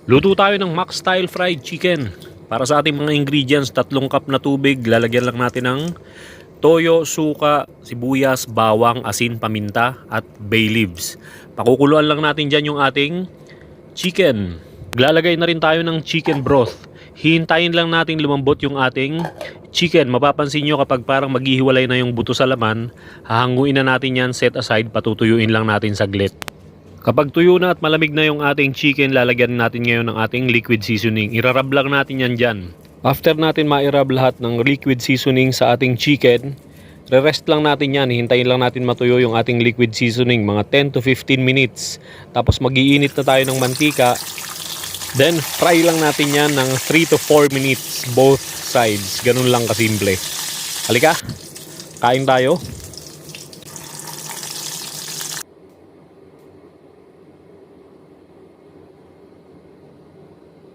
Luto tayo ng Mac Style Fried Chicken. Para sa ating mga ingredients, 3 cup na tubig, lalagyan lang natin ng toyo, suka, sibuyas, bawang, asin, paminta at bay leaves. Pakukuluan lang natin dyan yung ating chicken. Lalagay na rin tayo ng chicken broth. Hihintayin lang natin lumambot yung ating chicken. Mapapansin nyo kapag parang maghihiwalay na yung buto sa laman, hahanguin na natin yan, set aside, patutuyuin lang natin saglit. Kapag tuyo na at malamig na yung ating chicken, lalagyan natin ngayon ng ating liquid seasoning. Irarab lang natin yan dyan. After natin mairab lahat ng liquid seasoning sa ating chicken, re-rest lang natin yan. Hintayin lang natin matuyo yung ating liquid seasoning, mga 10 to 15 minutes. Tapos mag-iinit na tayo ng mantika. Then fry lang natin yan ng 3 to 4 minutes both sides. Ganun lang kasimple. Halika, kain tayo.